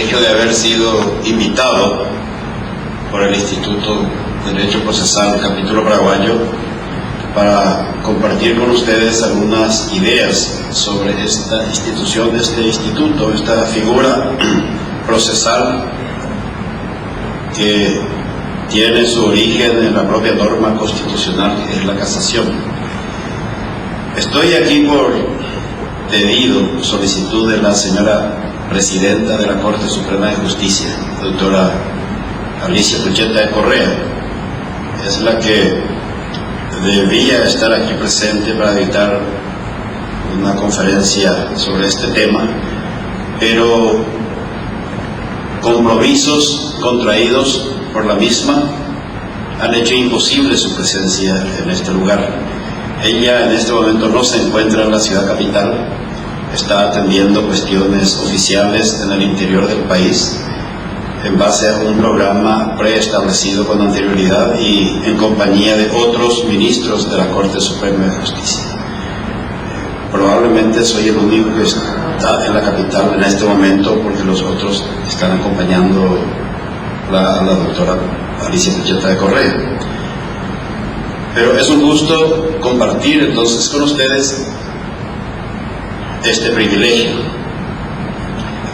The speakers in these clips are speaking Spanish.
privilegio de haber sido invitado por el Instituto de Derecho Procesal Capítulo Paraguayo para compartir con ustedes algunas ideas sobre esta institución, este instituto, esta figura procesal que tiene su origen en la propia norma constitucional, que es la casación. Estoy aquí por pedido, solicitud de la señora presidenta de la Corte Suprema de Justicia, doctora Alicia Pucheta de Correa. Es la que debía estar aquí presente para dictar una conferencia sobre este tema, pero compromisos contraídos por la misma han hecho imposible su presencia en este lugar. Ella en este momento no se encuentra en la ciudad capital, está atendiendo cuestiones oficiales en el interior del país en base a un programa preestablecido con anterioridad y en compañía de otros ministros de la Corte Suprema de Justicia. Probablemente soy el único que está en la capital en este momento, porque los otros están acompañando a la doctora Alicia Pucheta de Correa. Pero es un gusto compartir entonces con ustedes este privilegio.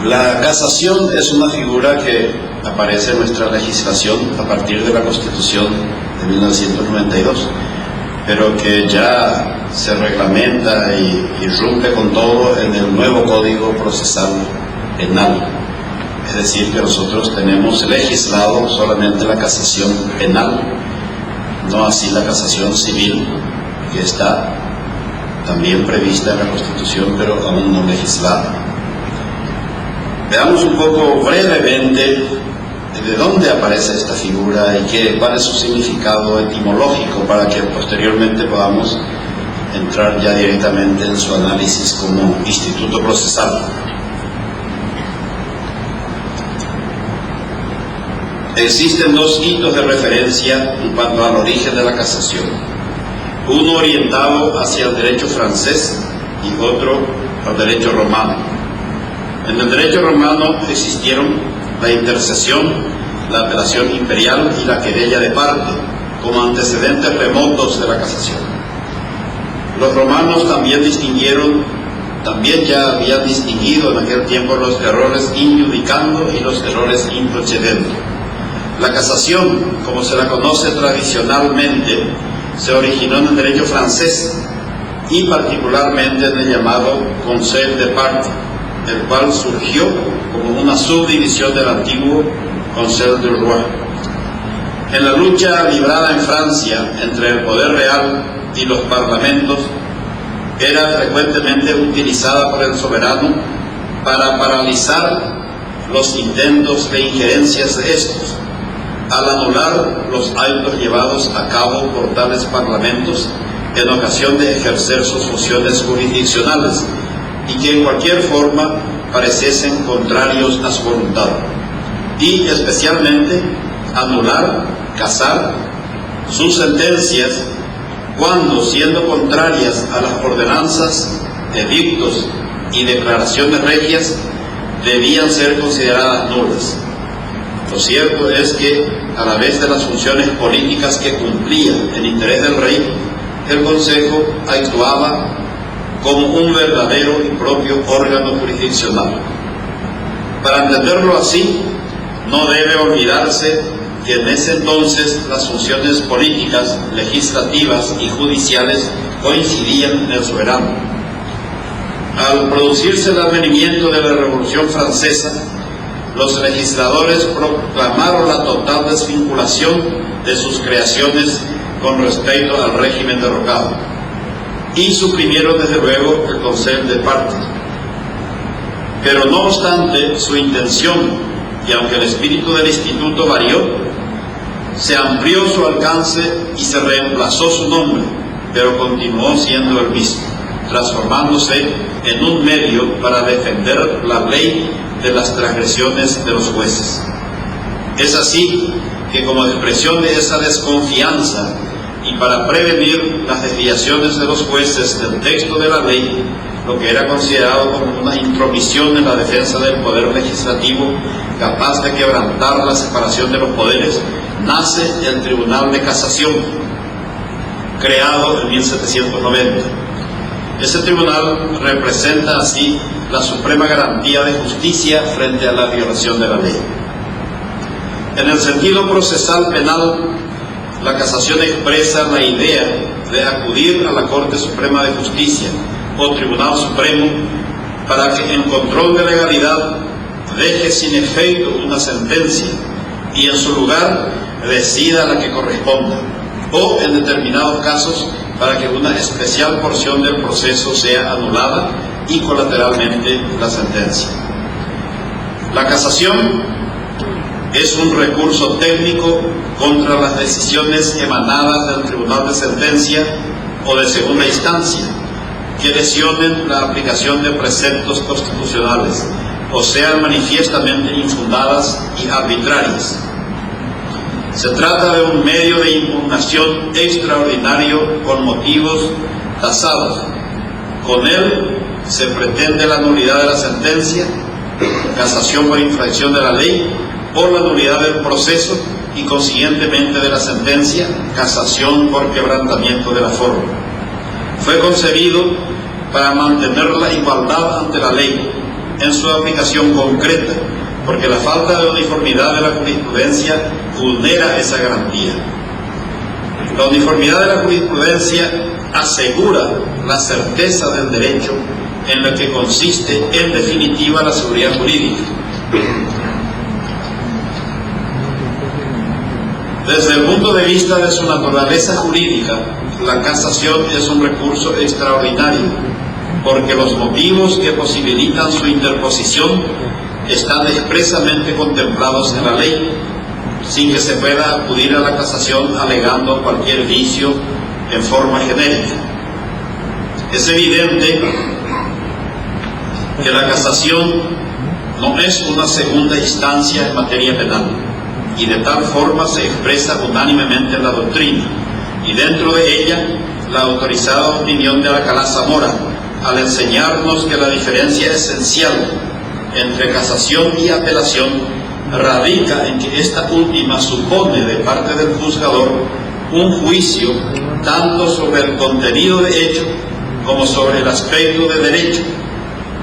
La casación es una figura que aparece en nuestra legislación a partir de la Constitución de 1992, pero que ya se reglamenta y irrumpe con todo en el nuevo Código Procesal Penal. Es decir, que nosotros tenemos legislado solamente la casación penal, no así la casación civil, que está también prevista en la Constitución, pero aún no legislada. Veamos un poco brevemente de dónde aparece esta figura y cuál es su significado etimológico, para que posteriormente podamos entrar ya directamente en su análisis como instituto procesal. Existen dos hitos de referencia en cuanto al origen de la casación: uno orientado hacia el derecho francés y otro al derecho romano. En el derecho romano existieron la intercesión, la apelación imperial y la querella de parte como antecedentes remotos de la casación. Los romanos también ya habían distinguido en aquel tiempo los errores in iudicando y los errores in procedendo. La casación, como se la conoce tradicionalmente, se originó en el derecho francés y particularmente en el llamado Conseil de Parte, el cual surgió como una subdivisión del antiguo Conseil du Roi. En la lucha librada en Francia entre el poder real y los parlamentos, era frecuentemente utilizada por el soberano para paralizar los intentos de injerencias de estos, al anular los actos llevados a cabo por tales parlamentos en ocasión de ejercer sus funciones jurisdiccionales, y que en cualquier forma pareciesen contrarios a su voluntad, y especialmente anular, casar sus sentencias cuando, siendo contrarias a las ordenanzas, edictos y declaraciones regias, debían ser consideradas nulas. Lo cierto es que, a la vez de las funciones políticas que cumplía en interés del rey, el Consejo actuaba como un verdadero y propio órgano jurisdiccional. Para entenderlo así, no debe olvidarse que en ese entonces las funciones políticas, legislativas y judiciales coincidían en el soberano. Al producirse el advenimiento de la Revolución Francesa, los legisladores proclamaron la total desvinculación de sus creaciones con respecto al régimen derrocado, y suprimieron desde luego el Conseil de Parte. Pero no obstante su intención, y aunque el espíritu del instituto varió, se amplió su alcance y se reemplazó su nombre, pero continuó siendo el mismo, transformándose en un medio para defender la ley de las transgresiones de los jueces. Es así que, como expresión de esa desconfianza y para prevenir las desviaciones de los jueces del texto de la ley, lo que era considerado como una intromisión en la defensa del poder legislativo capaz de quebrantar la separación de los poderes, nace el Tribunal de Casación, creado en 1790. Ese tribunal representa así la suprema garantía de justicia frente a la violación de la ley. En el sentido procesal penal, la casación expresa la idea de acudir a la Corte Suprema de Justicia o Tribunal Supremo para que en control de legalidad deje sin efecto una sentencia y en su lugar decida la que corresponda, o en determinados casos para que una especial porción del proceso sea anulada y colateralmente la sentencia. La casación es un recurso técnico contra las decisiones emanadas del Tribunal de Sentencia o de segunda instancia que lesionen la aplicación de preceptos constitucionales o sean manifiestamente infundadas y arbitrarias. Se trata de un medio de impugnación extraordinario con motivos tasados. Con él se pretende la nulidad de la sentencia, casación por infracción de la ley, o la nulidad del proceso y consiguientemente de la sentencia, casación por quebrantamiento de la forma. Fue concebido para mantener la igualdad ante la ley en su aplicación concreta, porque la falta de uniformidad de la jurisprudencia vulnera esa garantía. La uniformidad de la jurisprudencia asegura la certeza del derecho, en la que consiste en definitiva la seguridad jurídica. Desde el punto de vista de su naturaleza jurídica, la casación es un recurso extraordinario, porque los motivos que posibilitan su interposición están expresamente contemplados en la ley, sin que se pueda acudir a la casación alegando cualquier vicio en forma genérica. Es evidente que la casación no es una segunda instancia en materia penal, y de tal forma se expresa unánimemente en la doctrina, y dentro de ella la autorizada opinión de Alcalá Zamora, al enseñarnos que la diferencia esencial entre casación y apelación radica en que esta última supone de parte del juzgador un juicio tanto sobre el contenido de hecho como sobre el aspecto de derecho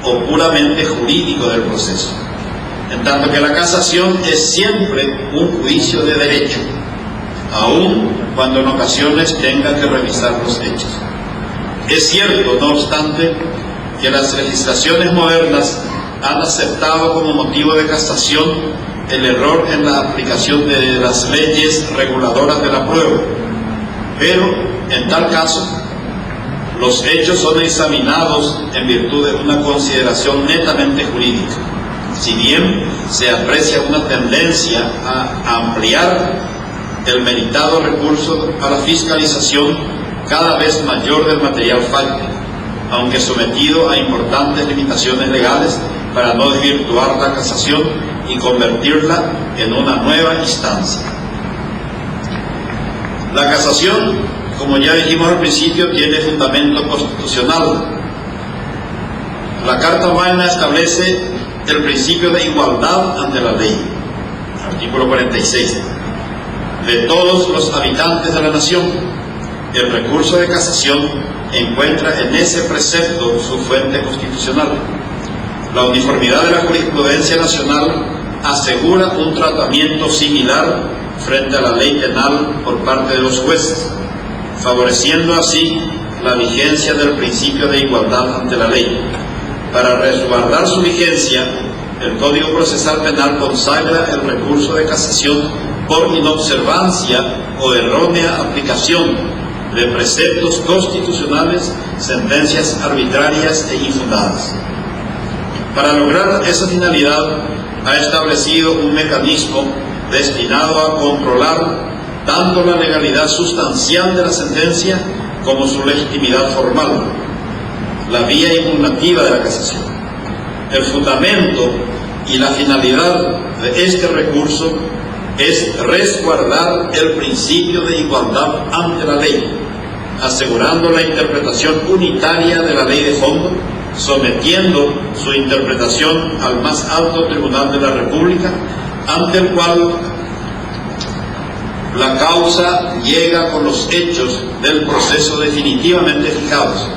o puramente jurídico del proceso, en tanto que la casación es siempre un juicio de derecho, aun cuando en ocasiones tenga que revisar los hechos. Es cierto, no obstante, que las legislaciones modernas han aceptado como motivo de casación el error en la aplicación de las leyes reguladoras de la prueba, pero en tal caso los hechos son examinados en virtud de una consideración netamente jurídica, si bien se aprecia una tendencia a ampliar el meritado recurso a la fiscalización cada vez mayor del material fáctico, aunque sometido a importantes limitaciones legales para no desvirtuar la casación y convertirla en una nueva instancia. La casación, como ya dijimos al principio, tiene fundamento constitucional. La Carta Magna establece el principio de igualdad ante la ley, artículo 46, de todos los habitantes de la nación. El recurso de casación encuentra en ese precepto su fuente constitucional. La uniformidad de la jurisprudencia nacional asegura un tratamiento similar frente a la ley penal por parte de los jueces, favoreciendo así la vigencia del principio de igualdad ante la ley. Para resguardar su vigencia, el Código Procesal Penal consagra el recurso de casación por inobservancia o errónea aplicación de preceptos constitucionales, sentencias arbitrarias e infundadas. Para lograr esa finalidad, ha establecido un mecanismo destinado a controlar tanto la legalidad sustancial de la sentencia como su legitimidad formal, la vía impugnativa de la casación. El fundamento y la finalidad de este recurso es resguardar el principio de igualdad ante la ley, asegurando la interpretación unitaria de la ley de fondo sometiendo su interpretación al más alto tribunal de la República, ante el cual la causa llega con los hechos del proceso definitivamente fijados,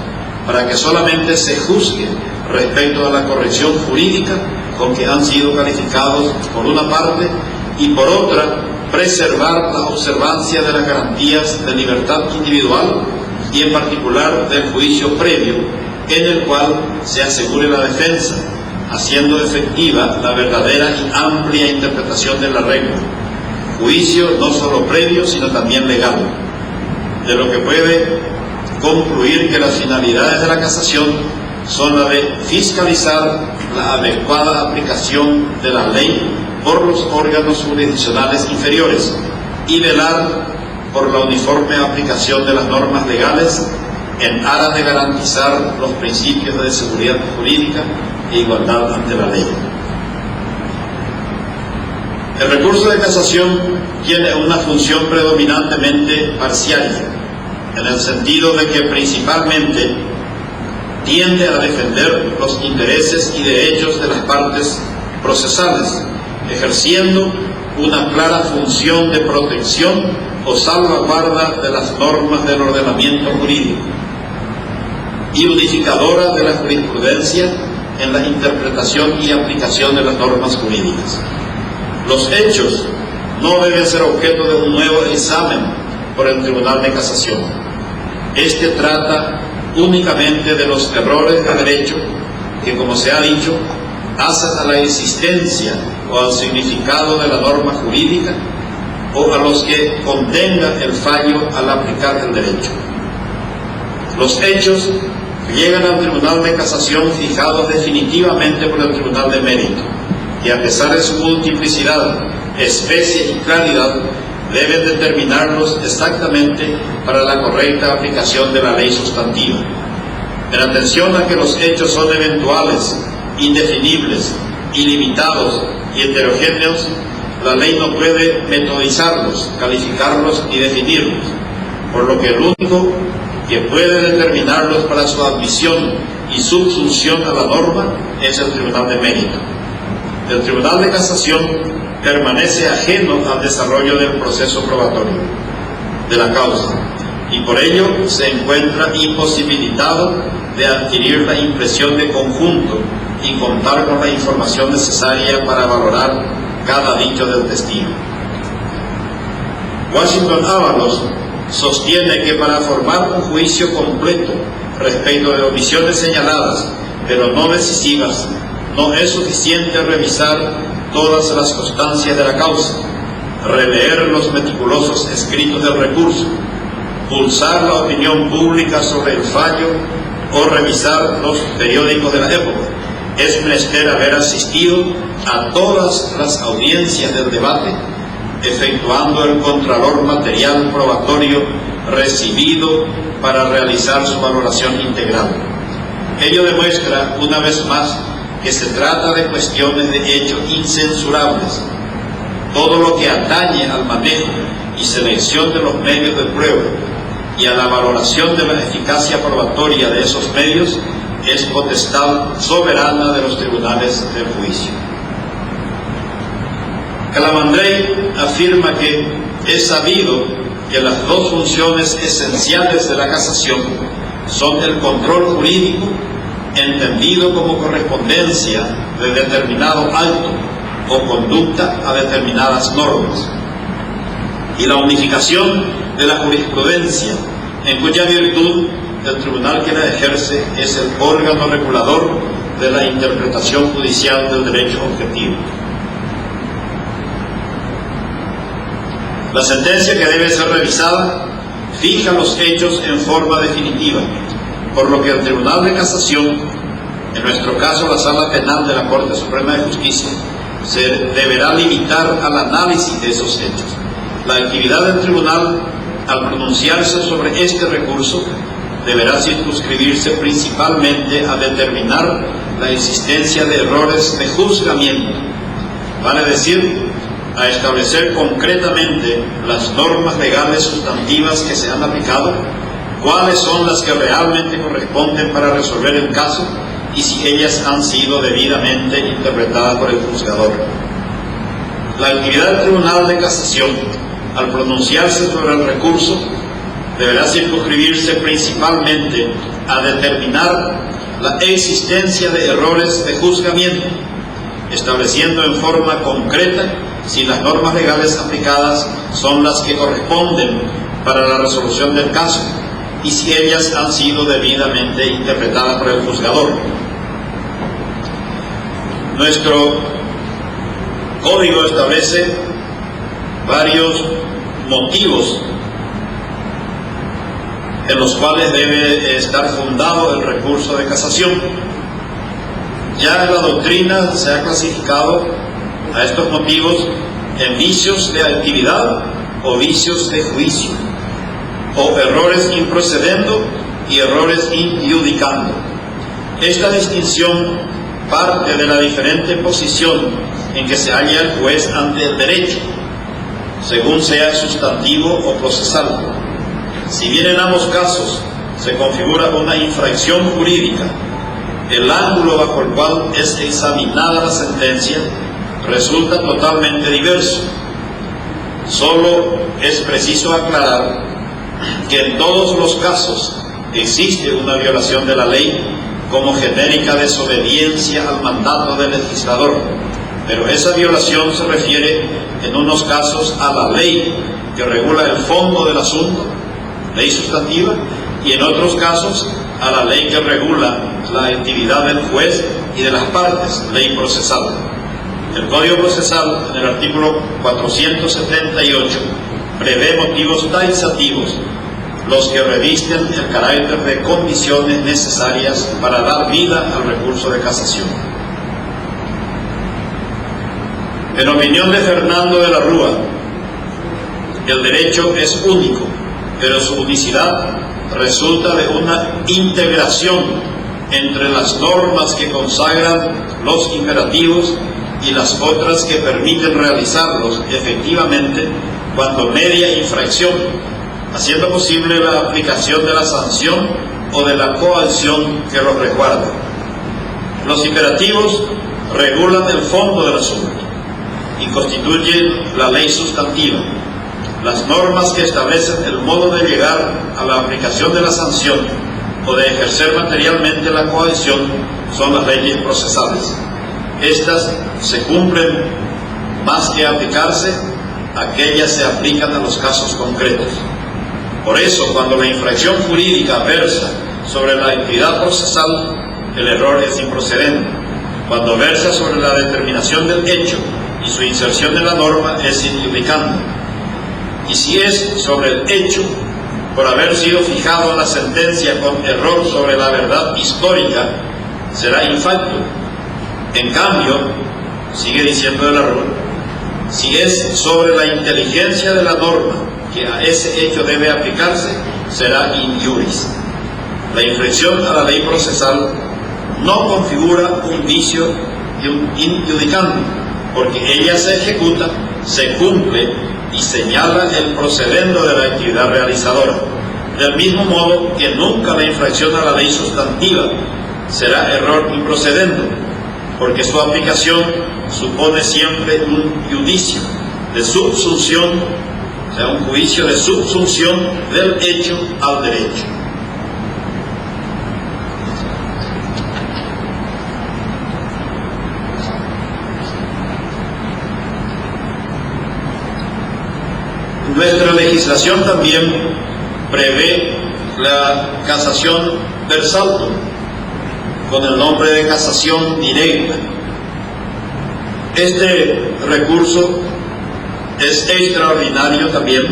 para que solamente se juzgue respecto a la corrección jurídica con que han sido calificados por una parte, y por otra preservar la observancia de las garantías de libertad individual y en particular del juicio previo, en el cual se asegure la defensa, haciendo efectiva la verdadera y amplia interpretación de la regla, juicio no solo previo sino también legal, de lo que puede concluir que las finalidades de la casación son la de fiscalizar la adecuada aplicación de la ley por los órganos jurisdiccionales inferiores y velar por la uniforme aplicación de las normas legales en aras de garantizar los principios de seguridad jurídica e igualdad ante la ley. El recurso de casación tiene una función predominantemente parcial, en el sentido de que principalmente tiende a defender los intereses y derechos de las partes procesales, ejerciendo una clara función de protección o salvaguarda de las normas del ordenamiento jurídico y unificadora de la jurisprudencia en la interpretación y aplicación de las normas jurídicas. Los hechos no deben ser objeto de un nuevo examen por el Tribunal de Casación. Este trata únicamente de los errores de derecho que, como se ha dicho, hacen a la existencia o al significado de la norma jurídica o a los que contenga el fallo al aplicar el derecho. Los hechos llegan al Tribunal de Casación fijados definitivamente por el Tribunal de Mérito, que a pesar de su multiplicidad, especie y claridad, deben determinarlos exactamente para la correcta aplicación de la ley sustantiva. En atención a que los hechos son eventuales, indefinibles, ilimitados y heterogéneos, la ley no puede metodizarlos, calificarlos ni definirlos, por lo que el único que puede determinarlos para su admisión y subsunción a la norma es el Tribunal de Mérito. El Tribunal de Casación permanece ajeno al desarrollo del proceso probatorio de la causa y por ello se encuentra imposibilitado de adquirir la impresión de conjunto y contar con la información necesaria para valorar cada dicho del testigo. Washington Ábalos sostiene que para formar un juicio completo respecto de omisiones señaladas, pero no decisivas, no es suficiente revisar todas las constancias de la causa, releer los meticulosos escritos del recurso, pulsar la opinión pública sobre el fallo o revisar los periódicos de la época. Es menester haber asistido a todas las audiencias del debate, efectuando el contralor material probatorio recibido para realizar su valoración integral. Ello demuestra una vez más que se trata de cuestiones de hecho incensurables. Todo lo que atañe al manejo y selección de los medios de prueba y a la valoración de la eficacia probatoria de esos medios es potestad soberana de los tribunales del juicio. Calamandrei afirma que es sabido que las dos funciones esenciales de la casación son el control jurídico, entendido como correspondencia de determinado acto o conducta a determinadas normas, y la unificación de la jurisprudencia, en cuya virtud el tribunal que la ejerce es el órgano regulador de la interpretación judicial del derecho objetivo. La sentencia que debe ser revisada fija los hechos en forma definitiva, por lo que el Tribunal de Casación, en nuestro caso la Sala Penal de la Corte Suprema de Justicia, se deberá limitar al análisis de esos hechos. La actividad del tribunal, al pronunciarse sobre este recurso, deberá circunscribirse principalmente a determinar la existencia de errores de juzgamiento, vale decir, a establecer concretamente las normas legales sustantivas que se han aplicado, cuáles son las que realmente corresponden para resolver el caso y si ellas han sido debidamente interpretadas por el juzgador. La actividad del Tribunal de Casación, al pronunciarse sobre el recurso, deberá circunscribirse principalmente a determinar la existencia de errores de juzgamiento, estableciendo en forma concreta si las normas legales aplicadas son las que corresponden para la resolución del caso y si ellas han sido debidamente interpretadas por el juzgador. Nuestro código establece varios motivos en los cuales debe estar fundado el recurso de casación. Ya en la doctrina se ha clasificado a estos motivos en vicios de actividad o vicios de juicio, o errores improcedendo y errores injudicando. Esta distinción parte de la diferente posición en que se halla el juez ante el derecho, según sea sustantivo o procesal. Si bien en ambos casos se configura una infracción jurídica, el ángulo bajo el cual es examinada la sentencia resulta totalmente diverso. Solo es preciso aclarar que en todos los casos existe una violación de la ley como genérica desobediencia al mandato del legislador, pero esa violación se refiere en unos casos a la ley que regula el fondo del asunto, ley sustantiva, y en otros casos a la ley que regula la actividad del juez y de las partes, ley procesal. El Código Procesal, en el artículo 478, prevé motivos taxativos, los que revisten el carácter de condiciones necesarias para dar vida al recurso de casación. En opinión de Fernando de la Rúa, el derecho es único, pero su unicidad resulta de una integración entre las normas que consagran los imperativos y las otras que permiten realizarlos efectivamente cuando media infracción, haciendo posible la aplicación de la sanción o de la coacción que los resguarda. Los imperativos regulan el fondo del asunto y constituyen la ley sustantiva. Las normas que establecen el modo de llegar a la aplicación de la sanción o de ejercer materialmente la coacción son las leyes procesales. Estas se cumplen más que aplicarse, aquellas se aplican a los casos concretos. Por eso, cuando la infracción jurídica versa sobre la actividad procesal, el error es improcedente. Cuando versa sobre la determinación del hecho y su inserción en la norma, es injudicando. Y si es sobre el hecho, por haber sido fijado en la sentencia con error sobre la verdad histórica, será infacto. En cambio, sigue diciendo de la Rúa, si es sobre la inteligencia de la norma que a ese hecho debe aplicarse, será in iuris. La infracción a la ley procesal no configura un vicio de un injudicando, porque ella se ejecuta, se cumple y señala el procedendo de la actividad realizadora. Del mismo modo que nunca la infracción a la ley sustantiva será error improcedendo, porque su aplicación supone siempre un judicio de subsunción, o sea, un juicio de subsunción del hecho al derecho. Nuestra legislación también prevé la casación per saltum, con el nombre de casación directa. Este recurso es extraordinario también,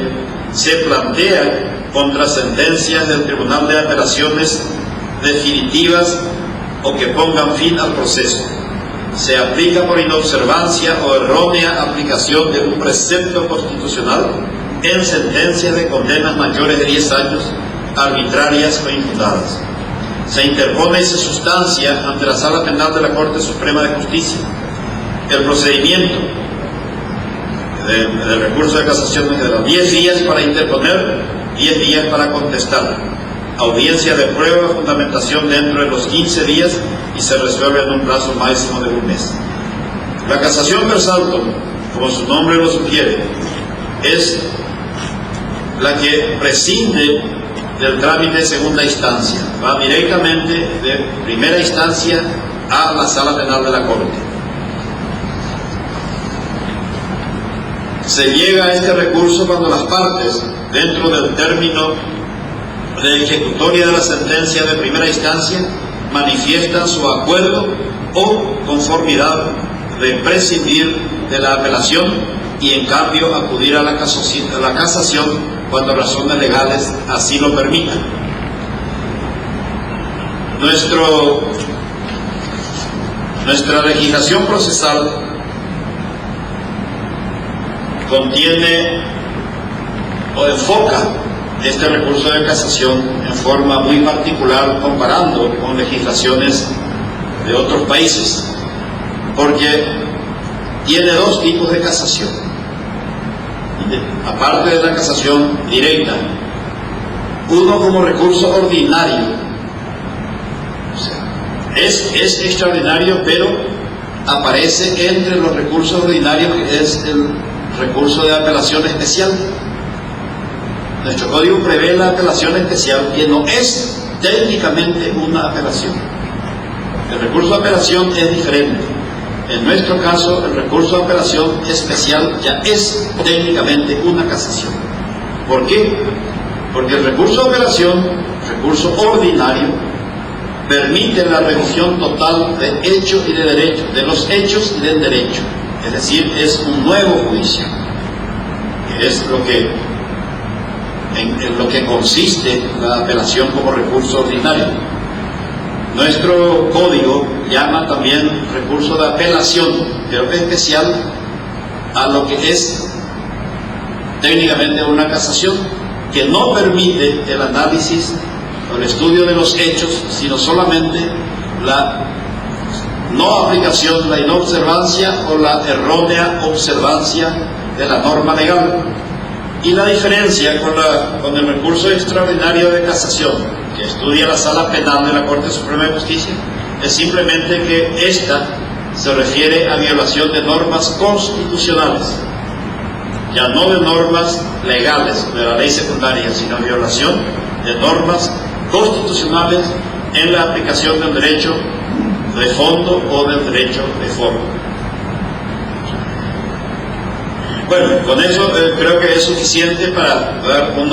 se plantea contra sentencias del Tribunal de Apelaciones definitivas o que pongan fin al proceso. Se aplica por inobservancia o errónea aplicación de un precepto constitucional en sentencias de condenas mayores de 10 años, arbitrarias o infundadas. Se interpone y se sustancia ante la Sala Penal de la Corte Suprema de Justicia. El procedimiento del recurso de casación es de los 10 días para interponer, 10 días para contestar. audiencia de prueba, fundamentación dentro de los 15 días y se resuelve en un plazo máximo de un mes. La casación per saltum, como su nombre lo sugiere, es la que prescinde del trámite de segunda instancia, va directamente de primera instancia a la sala penal de la Corte. Se llega a este recurso cuando las partes, dentro del término de ejecutoria de la sentencia de primera instancia, manifiestan su acuerdo o conformidad de prescindir de la apelación y en cambio acudir a la casación cuando razones legales así lo permitan. Nuestra legislación procesal contiene o enfoca este recurso de casación en forma muy particular comparando con legislaciones de otros países, porque tiene dos tipos de casación. Aparte de la casación directa, uno como recurso ordinario, o sea, es extraordinario, pero aparece entre los recursos ordinarios, que es el recurso de apelación especial. Nuestro código prevé la apelación especial, que no es técnicamente una apelación. El recurso de apelación es diferente. En nuestro caso, el recurso de apelación especial ya es técnicamente una casación. ¿Por qué? Porque el recurso de apelación, recurso ordinario, permite la revisión total de hecho y de derecho, de los hechos y del derecho. Es decir, es un nuevo juicio, que es en lo que consiste la apelación como recurso ordinario. Nuestro código llama también recurso de apelación, pero especial a lo que es técnicamente una casación, que no permite el análisis o el estudio de los hechos, sino solamente la no aplicación, la inobservancia o la errónea observancia de la norma legal. Y la diferencia con el recurso extraordinario de casación, que estudia la Sala Penal de la Corte Suprema de Justicia, es simplemente que esta se refiere a violación de normas constitucionales, ya no de normas legales de la ley secundaria, sino violación de normas constitucionales en la aplicación del derecho de fondo o del derecho de forma. Bueno, con eso creo que es suficiente para dar un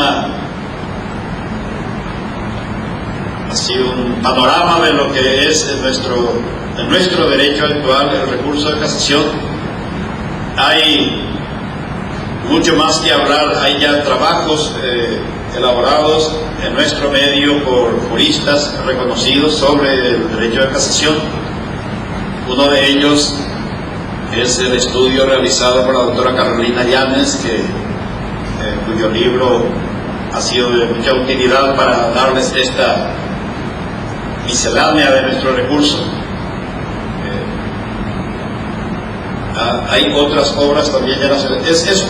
panorama de lo que es nuestro derecho actual, el recurso de casación. Hay mucho más que hablar, hay ya trabajos elaborados en nuestro medio por juristas reconocidos sobre el derecho de casación. Uno de ellos es el estudio realizado por la doctora Carolina Llanes, cuyo libro ha sido de mucha utilidad para darles esta miscelánea de nuestro recurso. Hay otras obras también. Es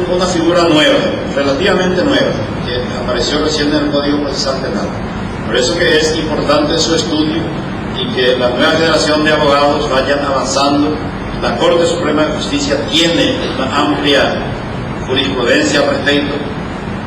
una figura nueva, relativamente nueva, que apareció recién en el Código Procesal Penal. Por eso que es importante su estudio y que la nueva generación de abogados vayan avanzando. La Corte Suprema de Justicia tiene una amplia jurisprudencia al respecto.